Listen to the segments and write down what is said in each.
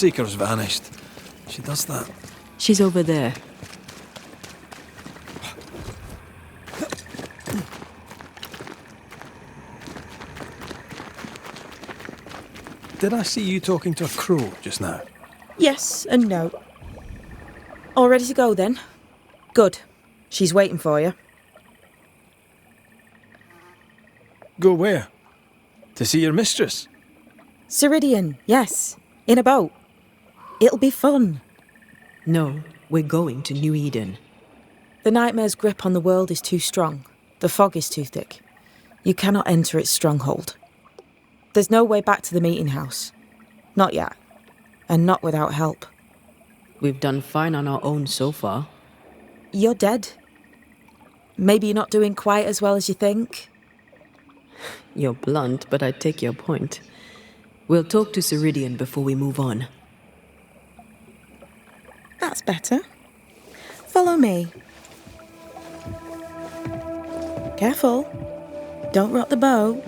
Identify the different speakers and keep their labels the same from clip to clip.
Speaker 1: Seeker's vanished. She does that.
Speaker 2: She's over there.
Speaker 1: Did I see you talking to a crow just now?
Speaker 3: Yes and no. All ready to go then? Good. She's waiting for you.
Speaker 1: Go where? To see your mistress?
Speaker 3: Ceridian, yes. In a boat. It'll be fun.
Speaker 2: No, we're going to New Eden.
Speaker 3: The nightmare's grip on the world is too strong. The fog is too thick. You cannot enter its stronghold. There's no way back to the meeting house. Not yet. And not without help.
Speaker 2: We've done fine on our own so far.
Speaker 3: You're dead. Maybe you're not doing quite as well as you think.
Speaker 2: You're blunt, but I take your point. We'll talk to Ceridian before we move on.
Speaker 3: That's better. Follow me. Careful. Don't rock the boat.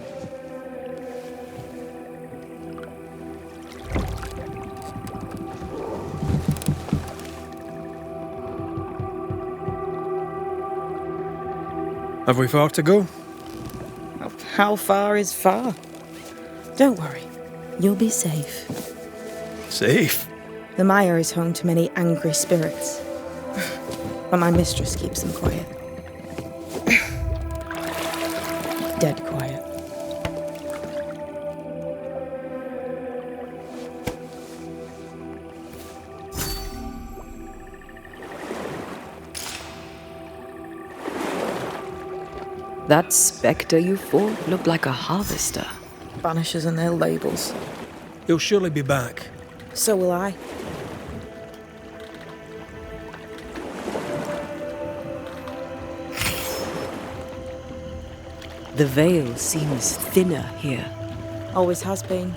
Speaker 1: Have we far to go?
Speaker 3: How far is far? Don't worry. You'll be safe.
Speaker 1: Safe?
Speaker 3: The mire is home to many angry spirits. But my mistress keeps them quiet. Dead quiet.
Speaker 2: That spectre you fought looked like a harvester.
Speaker 3: Banishers and their labels.
Speaker 1: He'll surely be back.
Speaker 3: So will I.
Speaker 2: The veil seems thinner here.
Speaker 3: Always has been.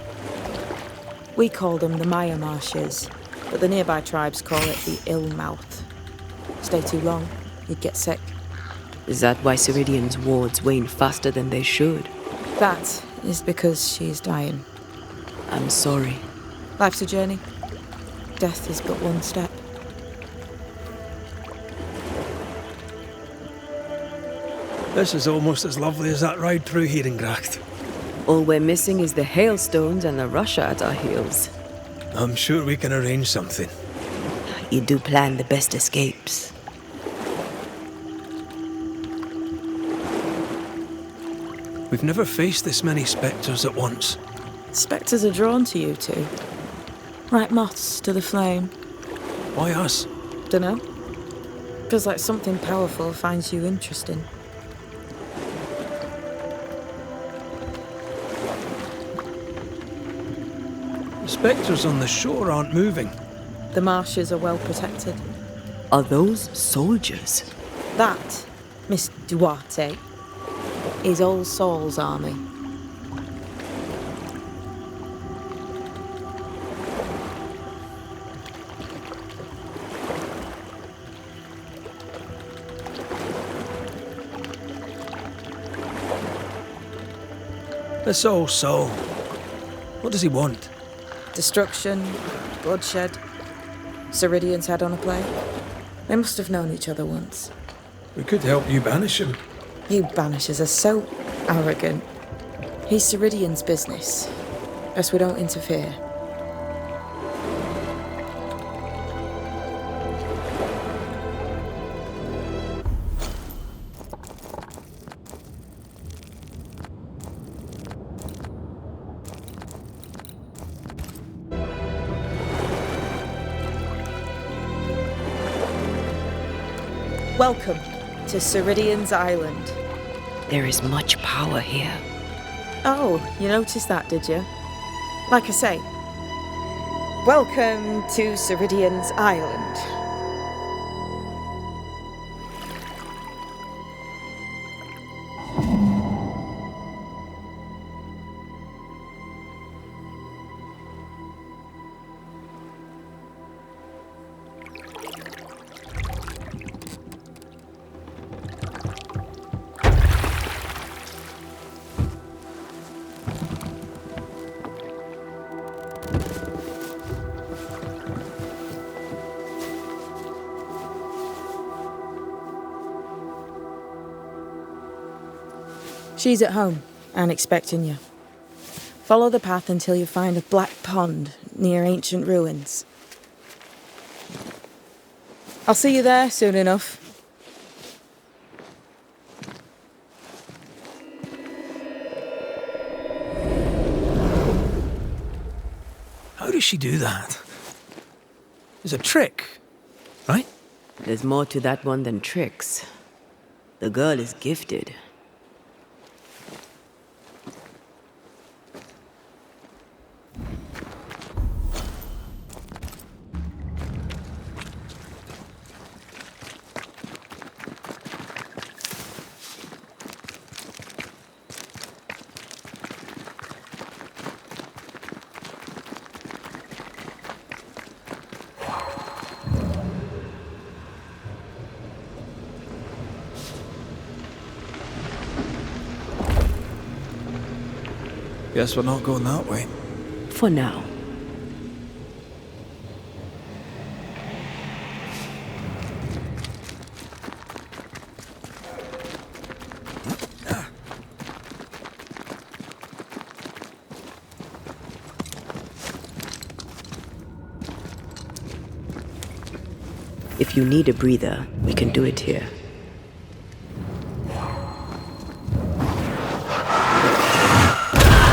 Speaker 3: We call them the Maya Marshes, but the nearby tribes call it the Ill Mouth. Stay too long, you'd get sick.
Speaker 2: Is that why Ceridian's wards wane faster than they should?
Speaker 3: That is because she is dying.
Speaker 2: I'm sorry.
Speaker 3: Life's a journey. Death is but one step.
Speaker 1: This is almost as lovely as that ride through Herengracht.
Speaker 2: All we're missing is the hailstones and the Russia at our heels.
Speaker 1: I'm sure we can arrange something.
Speaker 2: You do plan the best escapes.
Speaker 1: We've never faced this many spectres at once.
Speaker 3: Spectres are drawn to you two. Like moths to the flame.
Speaker 1: Why us?
Speaker 3: Dunno. Feels like something powerful finds you interesting.
Speaker 1: The spectres on the shore aren't moving.
Speaker 3: The marshes are well protected.
Speaker 2: Are those soldiers?
Speaker 3: That, Miss Duarte, is All Saul's army.
Speaker 1: This All Saul. What does he want?
Speaker 3: Destruction, bloodshed. Ceridian's head on a plate. They must have known each other once.
Speaker 1: We could help you banish him.
Speaker 3: You banishers are so arrogant. He's Ceridian's business. Best we don't interfere. Welcome to Ceridian's Island.
Speaker 2: There is much power here.
Speaker 3: Oh, you noticed that, did you? Like I say, welcome to Ceridian's Island. She's at home and expecting you. Follow the path until you find a black pond near ancient ruins. I'll see you there soon enough.
Speaker 1: How does she do that? It's a trick, right?
Speaker 2: There's more to that one than tricks. The girl is gifted.
Speaker 1: Guess we're not going that way.
Speaker 2: For now. If you need a breather, we can do it here.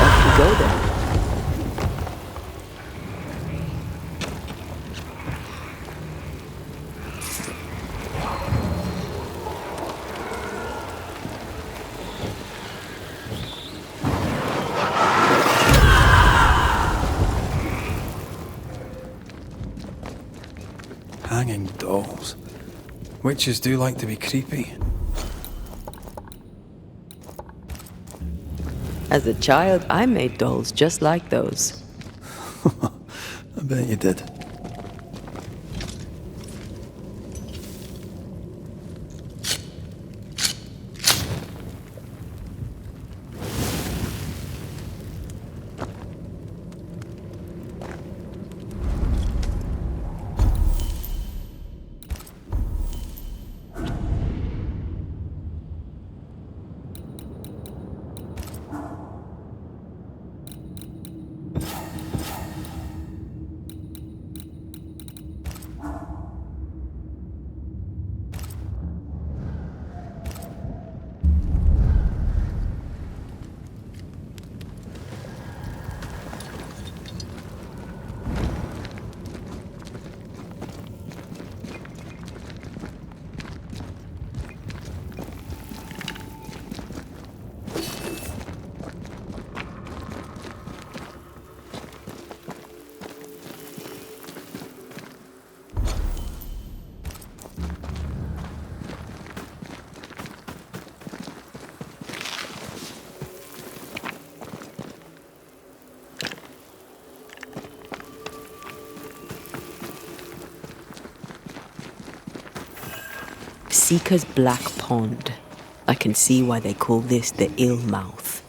Speaker 2: Off you go then.
Speaker 1: Hanging dolls. Witches do like to be creepy.
Speaker 2: As a child, I made dolls just like those.
Speaker 1: I bet you did.
Speaker 2: Seeker's Black Pond. I can see why they call this the Ill Mouth.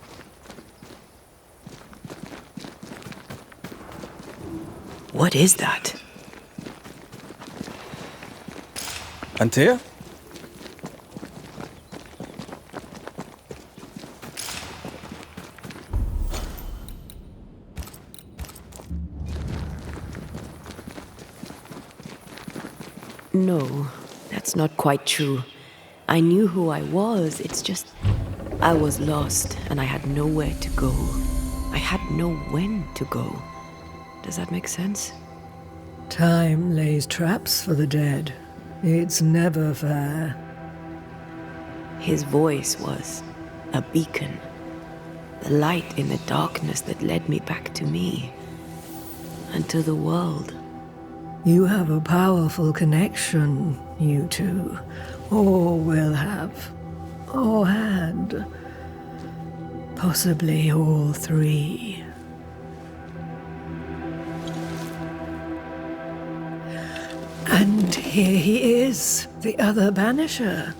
Speaker 2: What is that?
Speaker 1: Antea?
Speaker 2: No, that's not quite true. I knew who I was, it's just I was lost and I had nowhere to go. I had no when to go. Does that make sense?
Speaker 4: Time lays traps for the dead. It's never fair.
Speaker 2: His voice was a beacon. The light in the darkness that led me back to me. And to the world.
Speaker 4: You have a powerful connection, you two. Or will have. Or had. Possibly all three. And here he is, the other banisher.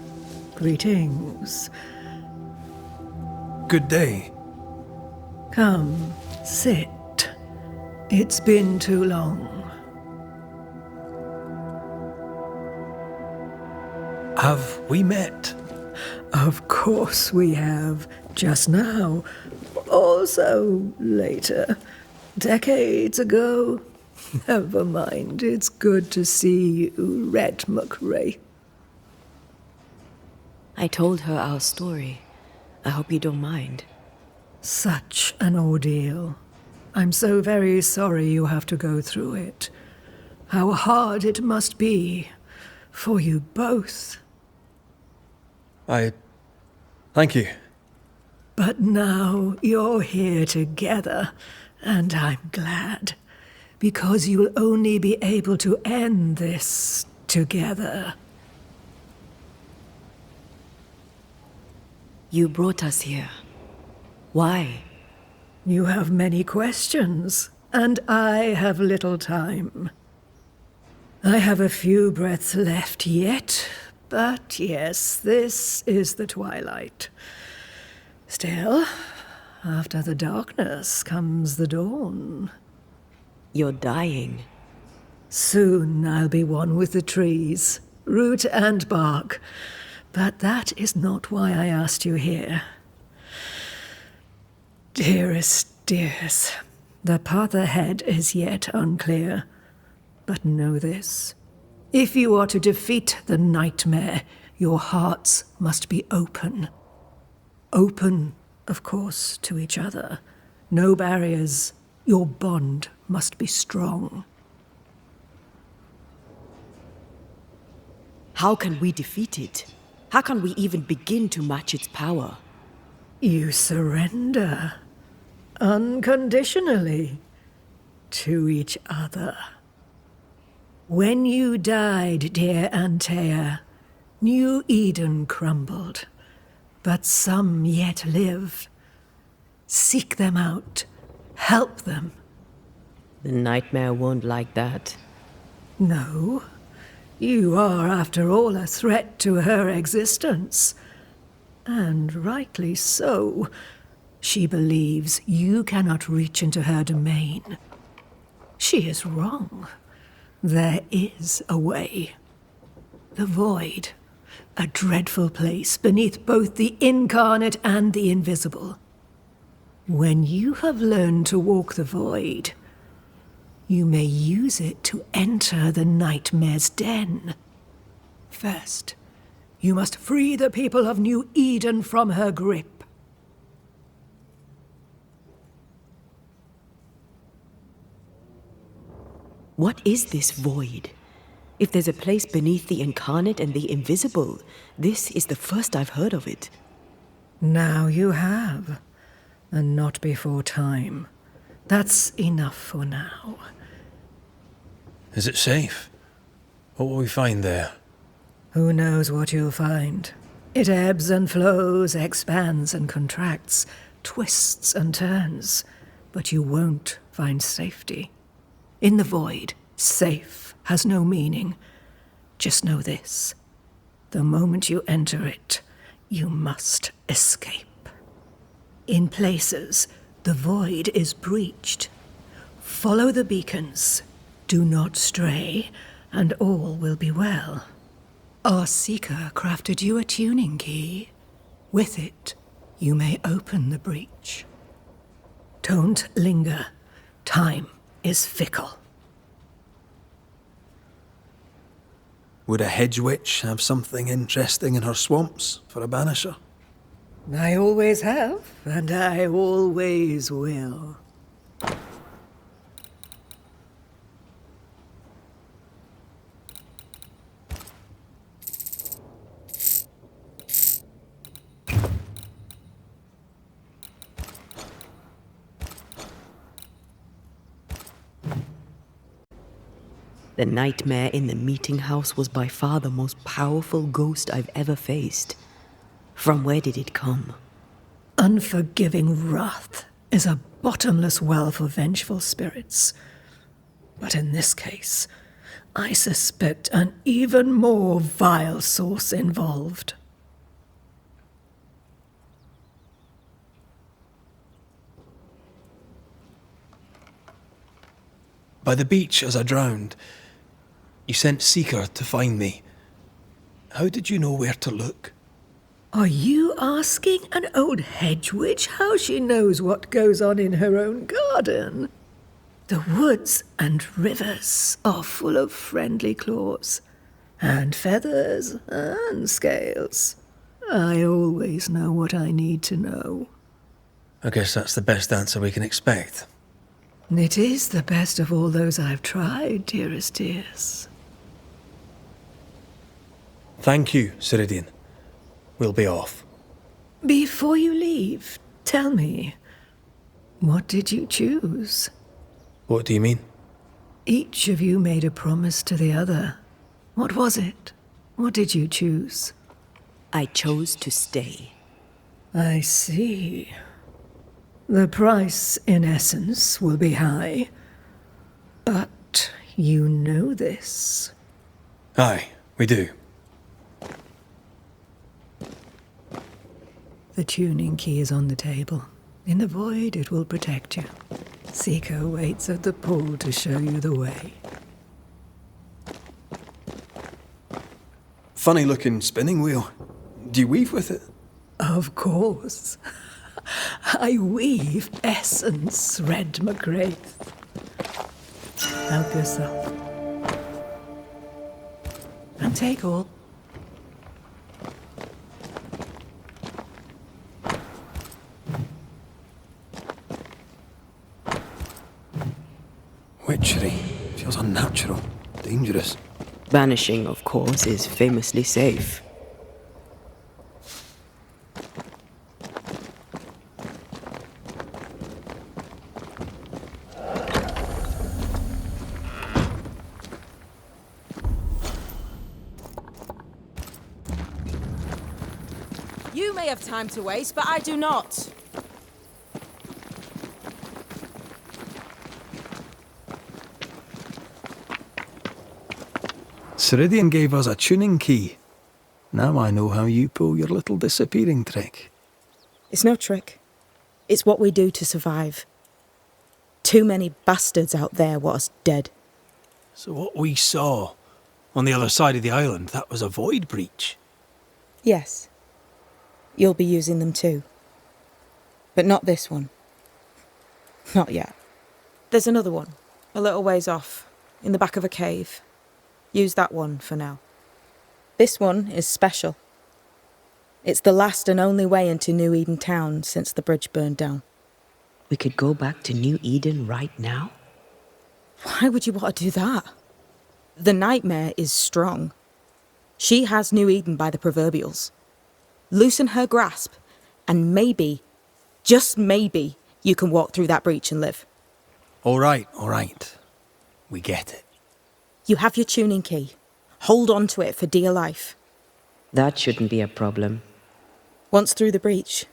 Speaker 4: Greetings.
Speaker 1: Good day.
Speaker 4: Come, sit. It's been too long.
Speaker 1: Have we met?
Speaker 4: Of course we have. Just now. Also later. Decades ago. Never mind, it's good to see you, Red McRae.
Speaker 2: I told her our story. I hope you don't mind.
Speaker 4: Such an ordeal. I'm so very sorry you have to go through it. How hard it must be for you both.
Speaker 5: Thank you.
Speaker 4: But now you're here together, and I'm glad. Because you'll only be able to end this together.
Speaker 2: You brought us here. Why?
Speaker 4: You have many questions, and I have little time. I have a few breaths left yet, but yes, this is the twilight. Still, after the darkness comes the dawn.
Speaker 2: You're dying.
Speaker 4: Soon I'll be one with the trees, root and bark. But that is not why I asked you here. Dearest dears, the path ahead is yet unclear. But know this. If you are to defeat the nightmare, your hearts must be open. Open, of course, to each other. No barriers. Your bond must be strong.
Speaker 2: How can we defeat it? How can we even begin to match its power?
Speaker 4: You surrender. Unconditionally. To each other. When you died, dear Antea, New Eden crumbled. But some yet live. Seek them out. Help them.
Speaker 2: The nightmare won't like that.
Speaker 4: No. You are, after all, a threat to her existence. And rightly so. She believes you cannot reach into her domain. She is wrong. There is a way. The void. A dreadful place beneath both the incarnate and the invisible. When you have learned to walk the void, you may use it to enter the nightmare's den. First, you must free the people of New Eden from her grip.
Speaker 2: What is this void? If there's a place beneath the incarnate and the invisible, this is the first I've heard of it.
Speaker 4: Now you have. And not before time. That's enough for now.
Speaker 5: Is it safe? What will we find there?
Speaker 4: Who knows what you'll find? It ebbs and flows, expands and contracts, twists and turns. But you won't find safety. In the void, safe has no meaning. Just know this. The moment you enter it, you must escape. In places, the void is breached. Follow the beacons. Do not stray, and all will be well. Our seeker crafted you a tuning key. With it, you may open the breach. Don't linger. Time is fickle.
Speaker 1: Would a hedge witch have something interesting in her swamps for a banisher?
Speaker 4: I always have, and I always will.
Speaker 2: The nightmare in the meeting house was by far the most powerful ghost I've ever faced. From where did it come?
Speaker 4: Unforgiving wrath is a bottomless well for vengeful spirits. But in this case, I suspect an even more vile source involved.
Speaker 1: By the beach as I drowned, you sent Seeker to find me. How did you know where to look?
Speaker 4: Are you asking an old hedge witch how she knows what goes on in her own garden? The woods and rivers are full of friendly claws, and feathers and scales. I always know what I need to know.
Speaker 5: I guess that's the best answer we can expect.
Speaker 4: It is the best of all those I've tried, dearest dears.
Speaker 5: Thank you, Ceridian. We'll be off.
Speaker 4: Before you leave, tell me, what did you choose?
Speaker 5: What do you mean?
Speaker 4: Each of you made a promise to the other. What was it? What did you choose?
Speaker 2: I chose to stay.
Speaker 4: I see. The price, in essence, will be high. But you know this.
Speaker 5: Aye, we do.
Speaker 4: The tuning key is on the table. In the void, it will protect you. Seeker waits at the pool to show you the way.
Speaker 5: Funny looking spinning wheel. Do you weave with it?
Speaker 4: Of course. I weave essence, Red McGrath. Help yourself. And take all.
Speaker 5: Witchery. Feels unnatural. Dangerous.
Speaker 2: Banishing, of course, is famously safe.
Speaker 3: You may have time to waste, but I do not.
Speaker 1: Ceridian gave us a tuning key. Now I know how you pull your little disappearing trick.
Speaker 3: It's no trick. It's what we do to survive. Too many bastards out there want us dead.
Speaker 1: So what we saw on the other side of the island, that was a void breach.
Speaker 3: Yes. You'll be using them too. But not this one. Not yet. There's another one, a little ways off, in the back of a cave. Use that one for now. This one is special. It's the last and only way into New Eden town since the bridge burned down.
Speaker 2: We could go back to New Eden right now?
Speaker 3: Why would you want to do that? The nightmare is strong. She has New Eden by the proverbials. Loosen her grasp, and maybe, just maybe, you can walk through that breach and live.
Speaker 1: All right. We get it.
Speaker 3: You have your tuning key. Hold on to it for dear life.
Speaker 2: That shouldn't be a problem.
Speaker 3: Once through the breach,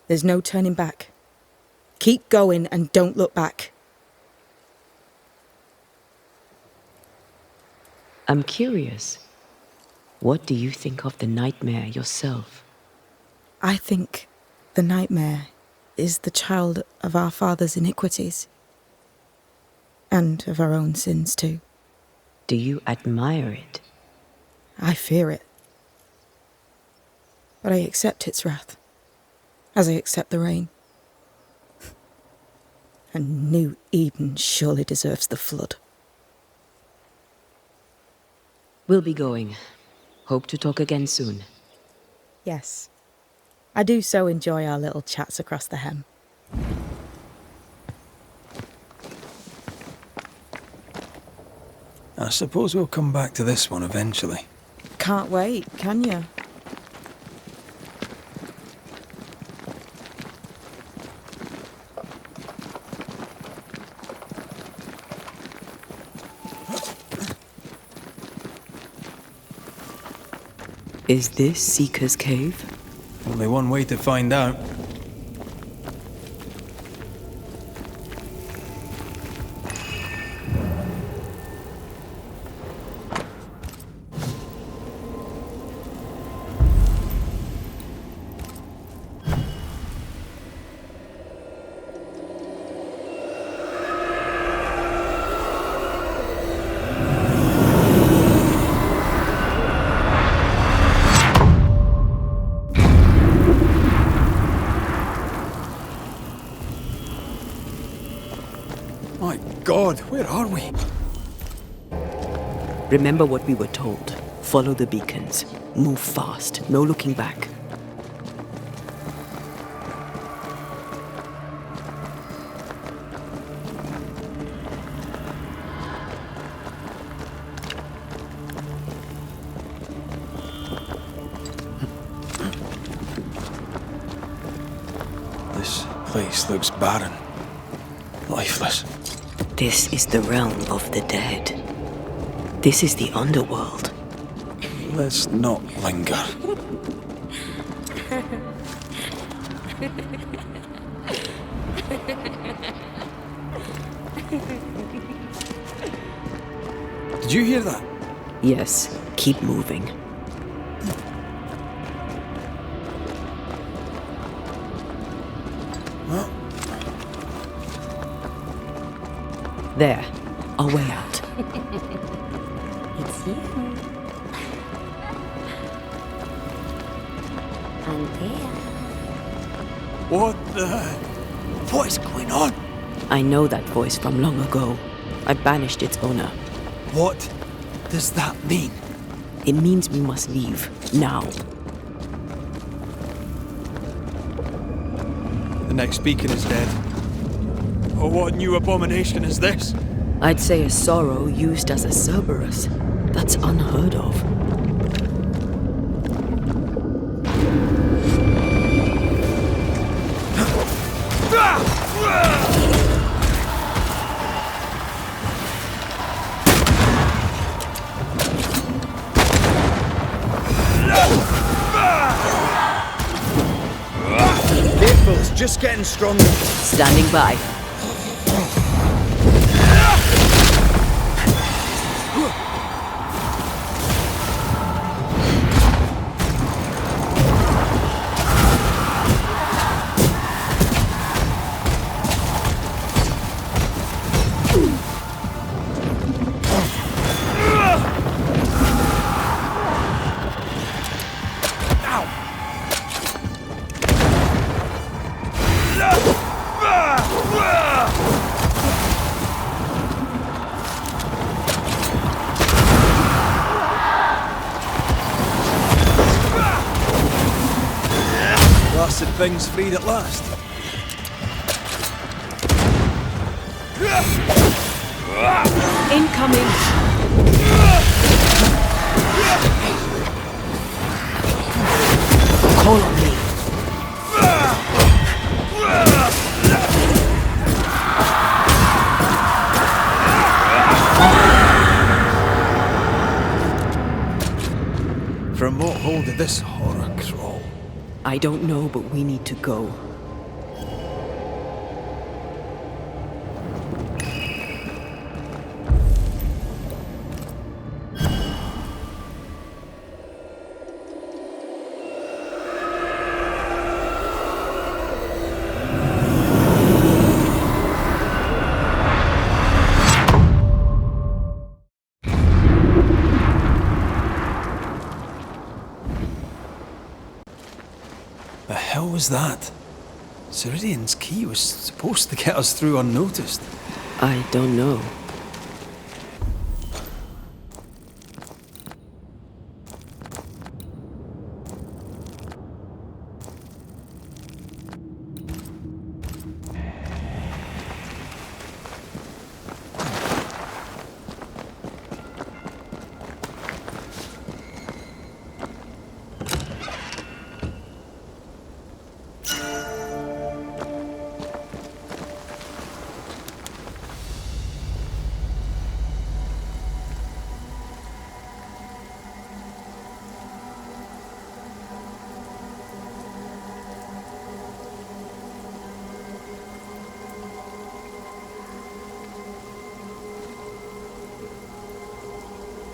Speaker 3: there's no turning back. Keep going and don't look back.
Speaker 2: I'm curious. What do you think of the nightmare yourself?
Speaker 3: I think the nightmare is the child of our father's iniquities. And of our own sins too.
Speaker 2: Do you admire it?
Speaker 3: I fear it. But I accept its wrath, as I accept the rain. And New Eden surely deserves the flood.
Speaker 2: We'll be going. Hope to talk again soon.
Speaker 3: Yes, I do so enjoy our little chats across the hem.
Speaker 1: I suppose we'll come back to this one eventually.
Speaker 3: Can't wait, can you?
Speaker 2: Is this Seeker's Cave?
Speaker 1: Only one way to find out.
Speaker 5: My God, where are we?
Speaker 2: Remember what we were told. Follow the beacons. Move fast. No looking back.
Speaker 5: This place looks barren. Lifeless.
Speaker 2: This is the realm of the dead. This is the underworld.
Speaker 5: Let's not linger. Did you hear that?
Speaker 2: Yes, keep moving.
Speaker 5: Well,
Speaker 2: There, our way out.
Speaker 6: It's you. And there.
Speaker 5: what the... What is going on?
Speaker 2: I know that voice from long ago. I banished its owner.
Speaker 5: What does that mean?
Speaker 2: It means we must leave, now.
Speaker 5: The next beacon is dead. Oh, what new abomination is this?
Speaker 2: I'd say a sorrow used as a Cerberus. That's unheard of.
Speaker 5: Careful, it's just getting stronger.
Speaker 2: Standing by.
Speaker 5: Blasted thing's freed at last.
Speaker 2: Incoming! Call on me.
Speaker 5: From what hole did this horror crawl?
Speaker 2: I don't know, but we need to go.
Speaker 5: The hell was that? Ceridian's key was supposed to get us through unnoticed.
Speaker 2: I don't know.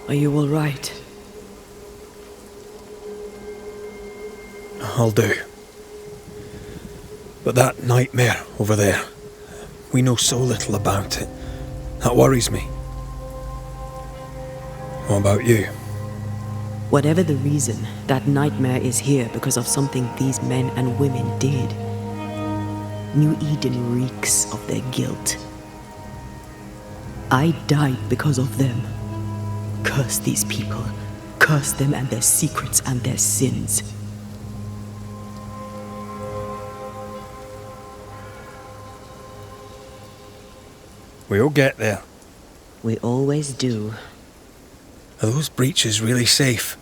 Speaker 2: Are you all right?
Speaker 5: I'll do. But that nightmare over there, we know so little about it. That worries me. What about you?
Speaker 2: Whatever the reason, that nightmare is here because of something these men and women did. New Eden reeks of their guilt. I died because of them. Curse these people. Curse them and their secrets and their sins.
Speaker 5: We'll get there.
Speaker 2: We always do.
Speaker 5: Are those breaches really safe?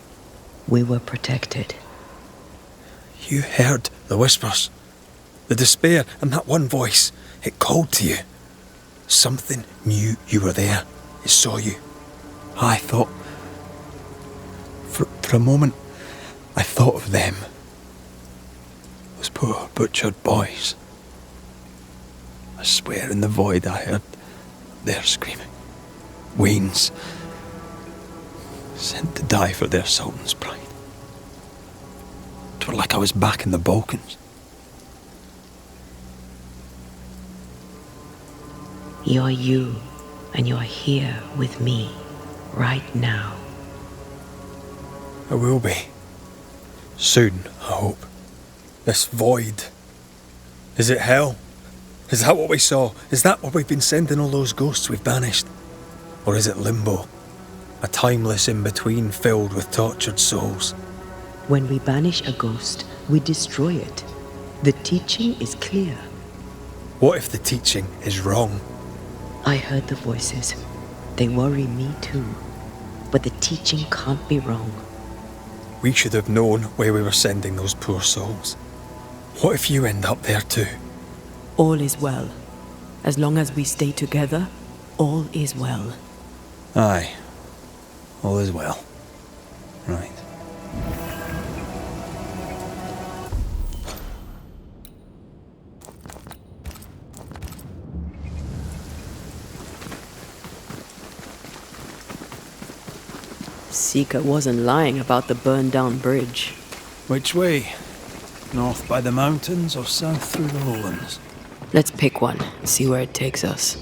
Speaker 2: We were protected.
Speaker 5: You heard the whispers, the despair, and that one voice. It called to you. Something knew you were there. It saw you. I thought... For a moment, I thought of them. Those poor butchered boys. I swear in the void I heard their screaming. Wains. Sent to die for their sultan's pride. It were like I was back in the Balkans.
Speaker 2: You're you, and you're here with me, right now.
Speaker 5: I will be. Soon, I hope. This void. Is it hell? Is that what we saw? Is that what we've been sending all those ghosts we've banished? Or is it limbo? A timeless in-between filled with tortured souls?
Speaker 2: When we banish a ghost, we destroy it. The teaching is clear.
Speaker 5: What if the teaching is wrong?
Speaker 2: I heard the voices. They worry me too. But the teaching can't be wrong.
Speaker 5: We should have known where we were sending those poor souls. What if you end up there too?
Speaker 2: All is well. As long as we stay together, all is well.
Speaker 5: Aye. All is well. Right.
Speaker 2: Sika wasn't lying about the burned-down bridge.
Speaker 1: Which way? North by the mountains or south through the lowlands?
Speaker 2: Let's pick one and see where it takes us.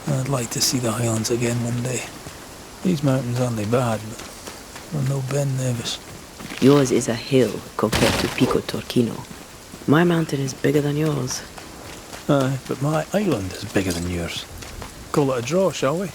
Speaker 1: I'd like to see the Highlands again one day. These mountains aren't they bad, but I'm no Ben Nevis.
Speaker 2: Yours is a hill compared to Pico Torquino. My mountain is bigger than yours.
Speaker 1: Aye, but my island is bigger than yours. Call it a draw, shall we?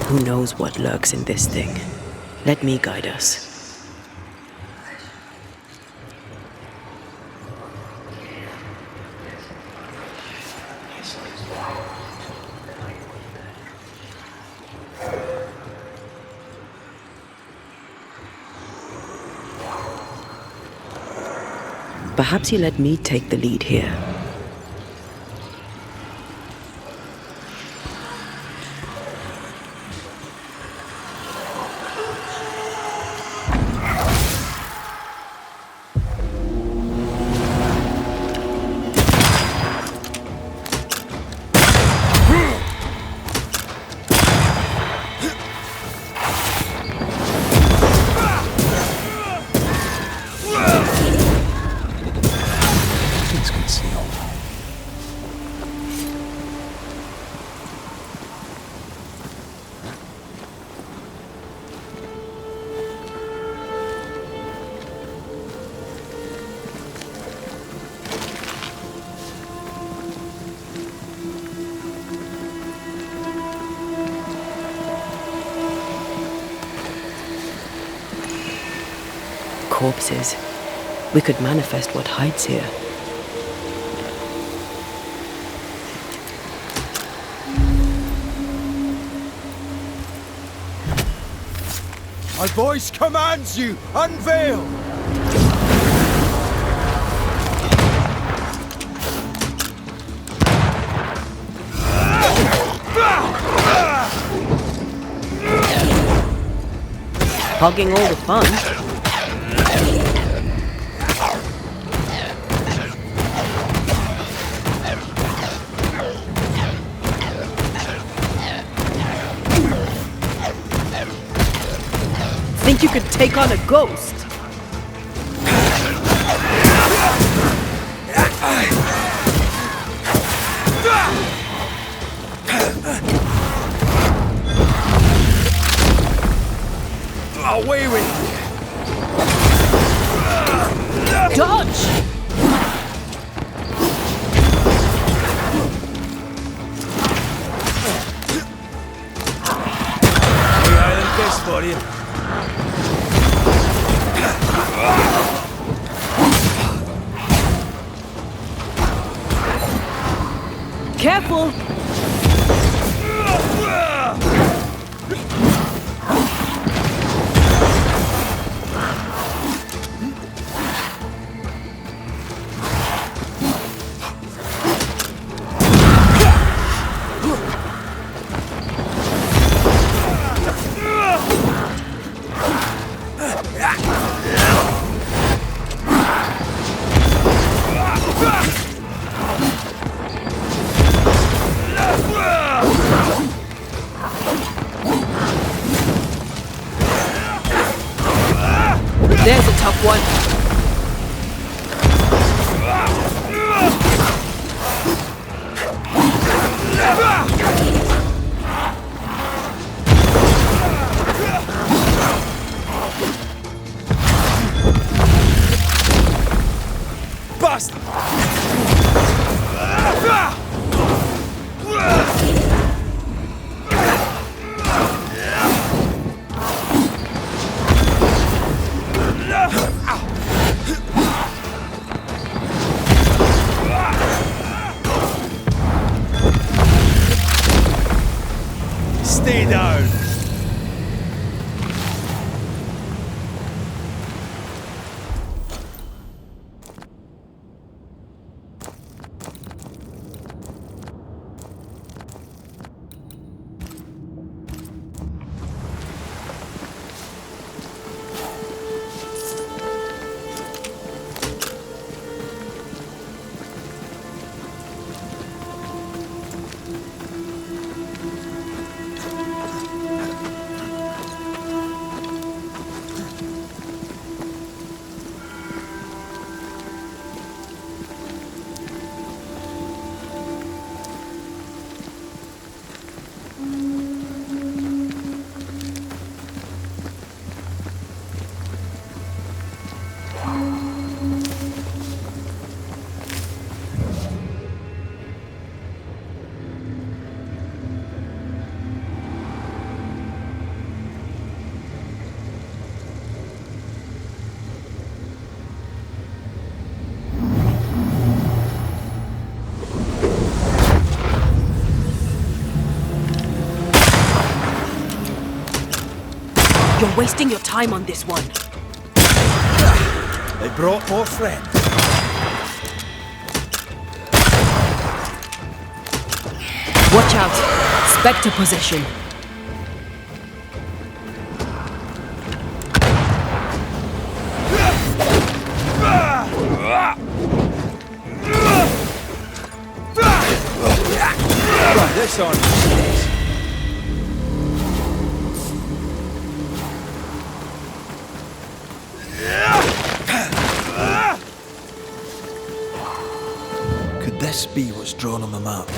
Speaker 2: Who knows what lurks in this thing? Let me guide us. Perhaps you let me take the lead here.
Speaker 1: It's concealed.
Speaker 2: Corpses. We could manifest what hides here.
Speaker 5: My voice commands you! Unveil!
Speaker 2: Hogging all the fun. Think you could take on a ghost?
Speaker 5: Away with you!
Speaker 2: Dodge!
Speaker 5: The island kiss for you.
Speaker 2: Careful! There's a tough one.
Speaker 5: Bust! Stay down!
Speaker 2: You're wasting your time on this one.
Speaker 5: They brought more friends.
Speaker 2: Watch out. Spectre possession.
Speaker 5: Right, this on. Could this be what's drawn on the map?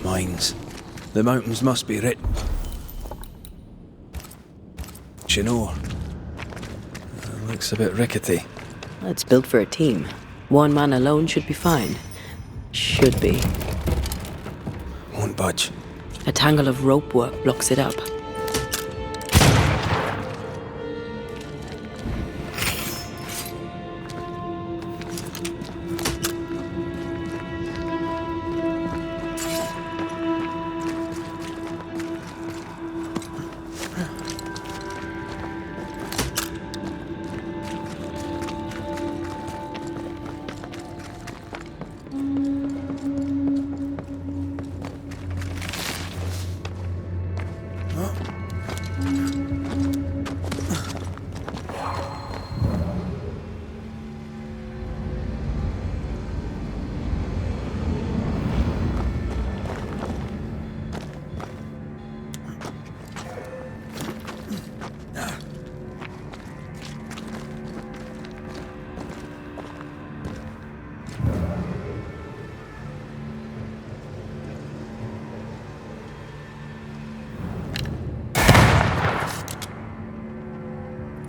Speaker 5: Mines. The mountains must be rich. You know, looks a bit rickety.
Speaker 2: It's built for a team. One man alone should be fine. Should be.
Speaker 5: Won't budge.
Speaker 2: A tangle of rope work blocks it up.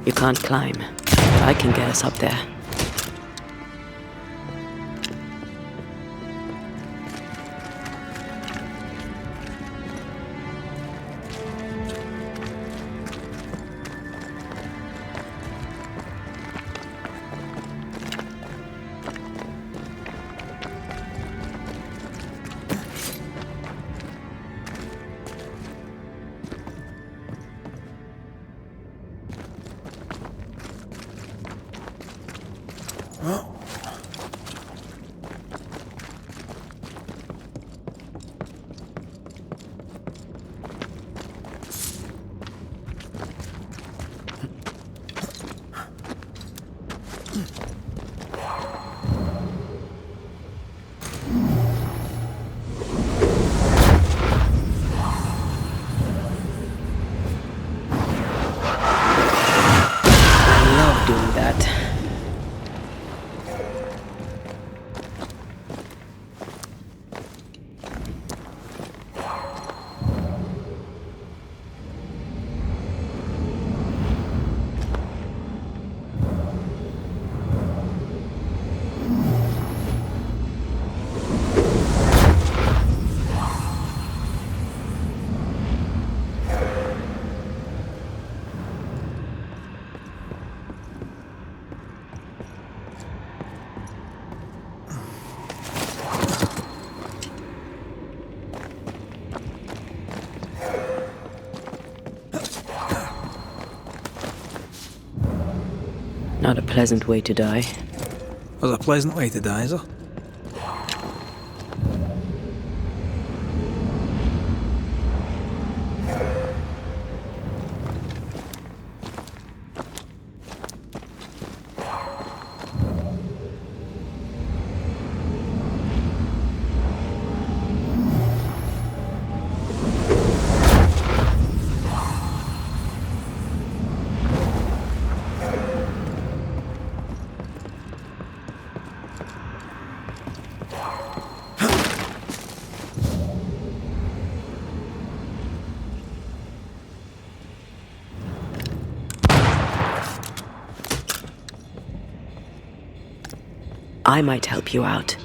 Speaker 2: You can't climb. I can get us up there. Not a pleasant way to die.
Speaker 1: Was a pleasant way to die, is there?
Speaker 2: I might help you out.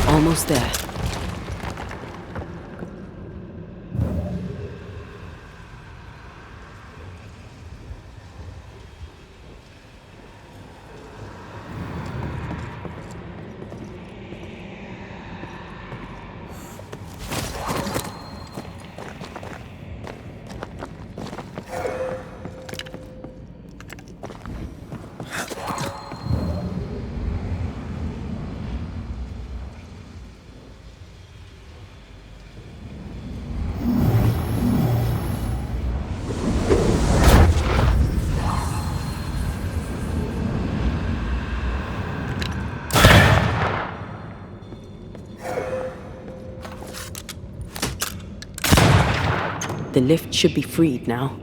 Speaker 2: Almost there. The lift should be freed now.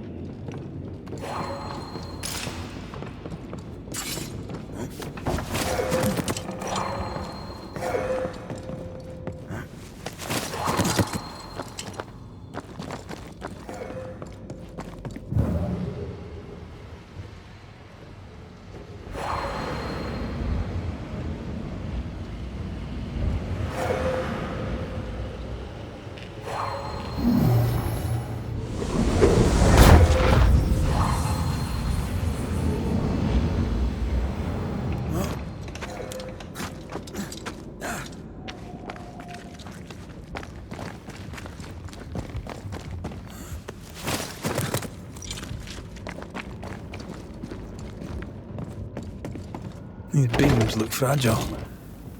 Speaker 1: These beams look fragile.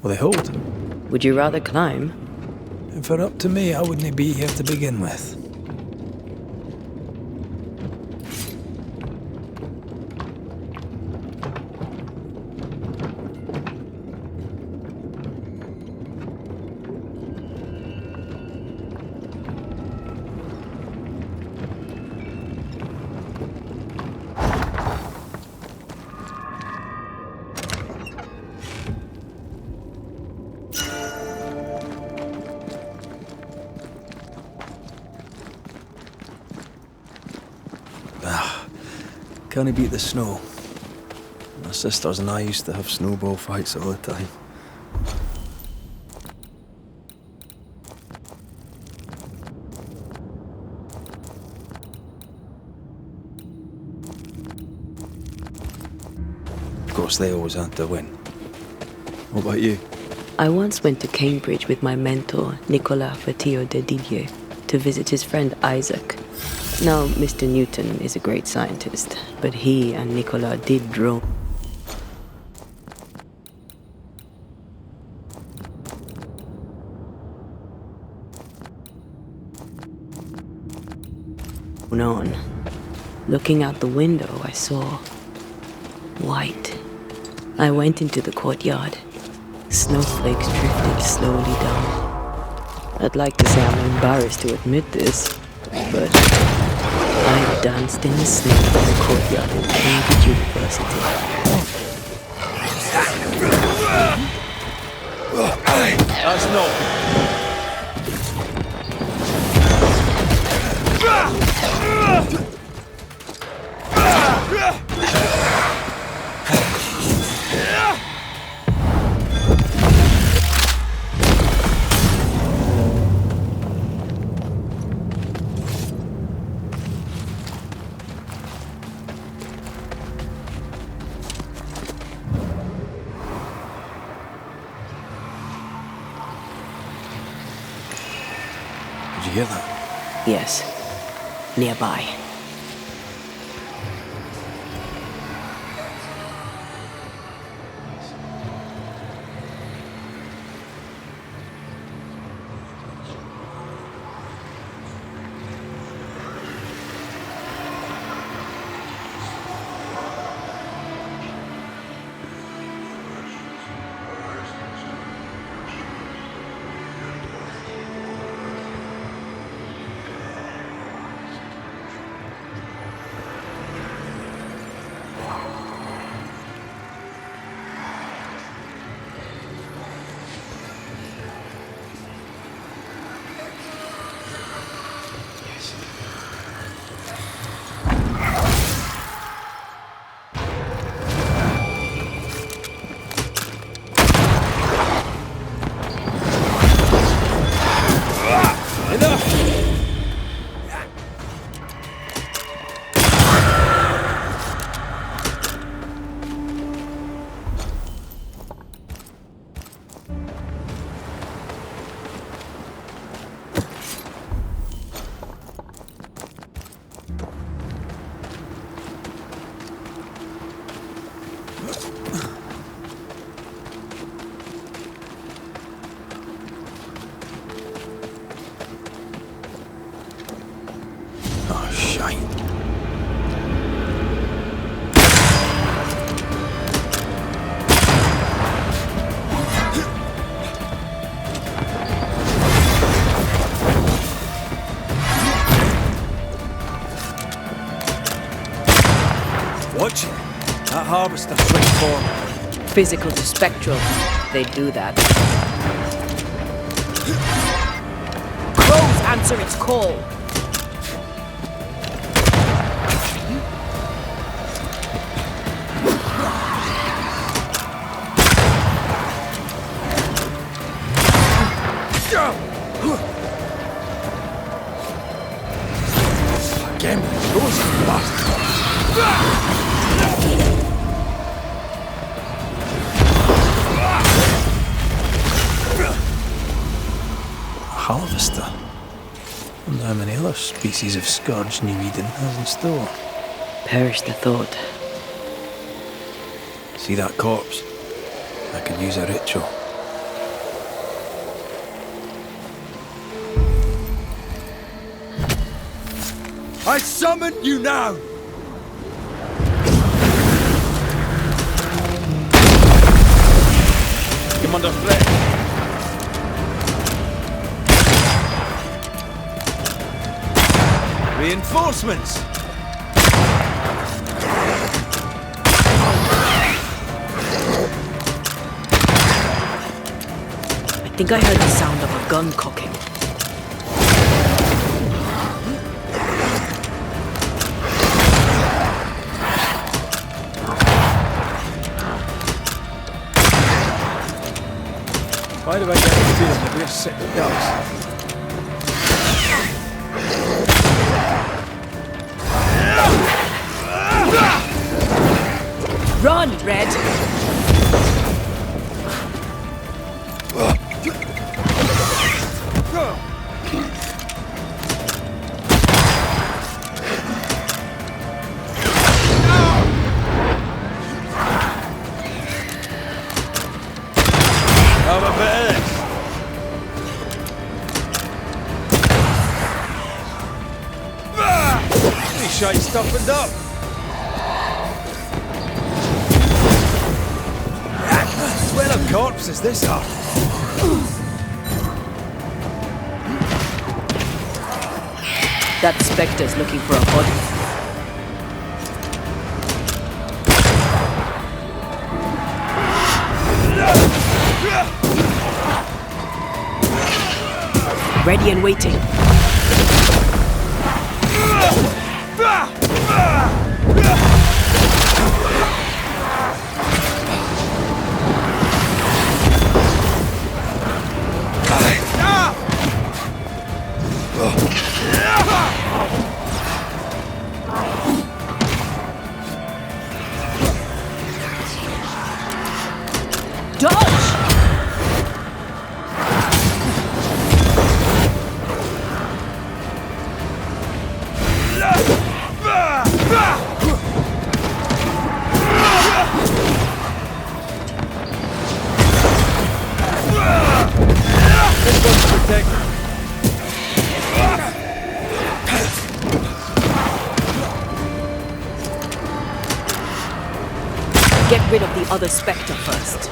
Speaker 1: Will they hold?
Speaker 2: Would you rather climb?
Speaker 1: If it were up to me, I wouldn't be here to begin with. Can't he beat the snow? My sisters and I used to have snowball fights all the time. Of course, they always had to win. What about you?
Speaker 2: I once went to Cambridge with my mentor, Nicolas Fertiot de Didier, to visit his friend Isaac. Now, Mr. Newton is a great scientist, but he and Nicolas did drone on. Looking out the window, I saw white. I went into the courtyard. Snowflakes drifted slowly down. I'd like to say I'm embarrassed to admit this, but I danced in the snow in the courtyard of Cambridge University.
Speaker 1: That's not...
Speaker 5: hear that?
Speaker 2: Yes, nearby.
Speaker 5: Watch it. That harvester switch form.
Speaker 2: Physical to spectral, they do that. Crows answer its call.
Speaker 5: Again, those bastards. Harvester. Wonder how many other species of scourge New Eden has in store.
Speaker 2: Perish the thought.
Speaker 5: See that corpse? I could use a ritual. I summon you now! Come under threat. Reinforcements!
Speaker 2: I think I heard the sound of a gun cocking.
Speaker 5: Why do I get the feeling that we're sick of dogs?
Speaker 2: Run, Red!
Speaker 5: Have a bit of this. Pretty shite stuffed up. Smell of corpses, this are.
Speaker 2: That spectre's looking for a body. Ready and waiting. Dodge! Get rid of the other Spectre first.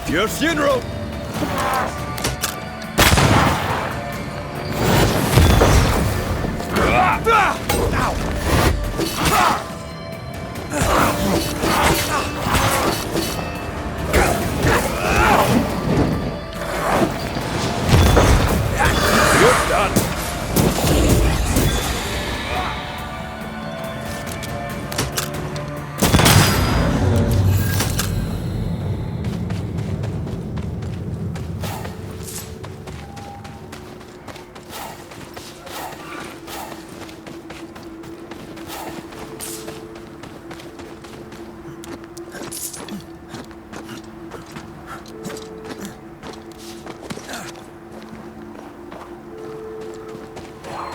Speaker 5: Your funeral! You're done!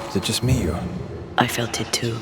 Speaker 5: Is it just me, or?
Speaker 2: I felt it too.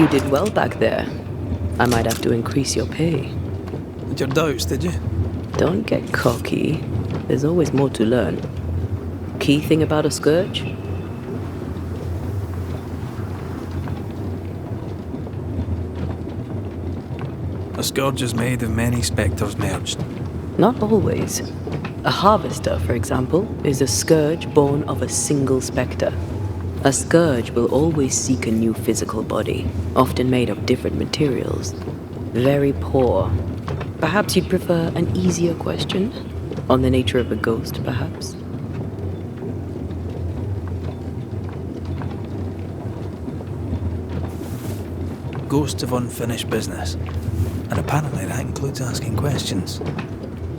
Speaker 2: You did well back there. I might have to increase your pay.
Speaker 1: Had your doubts, did you?
Speaker 2: Don't get cocky. There's always more to learn. Key thing about a scourge?
Speaker 1: A scourge is made of many spectres merged.
Speaker 2: Not always. A harvester, for example, is a scourge born of a single spectre. A scourge will always seek a new physical body, often made of different materials. Very poor. Perhaps you'd prefer an easier question? On the nature of a ghost, perhaps?
Speaker 1: Ghosts of unfinished business. And apparently that includes asking questions.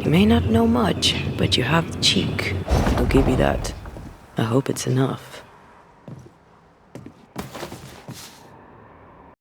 Speaker 2: You may not know much, but you have the cheek. I'll give you that. I hope it's enough.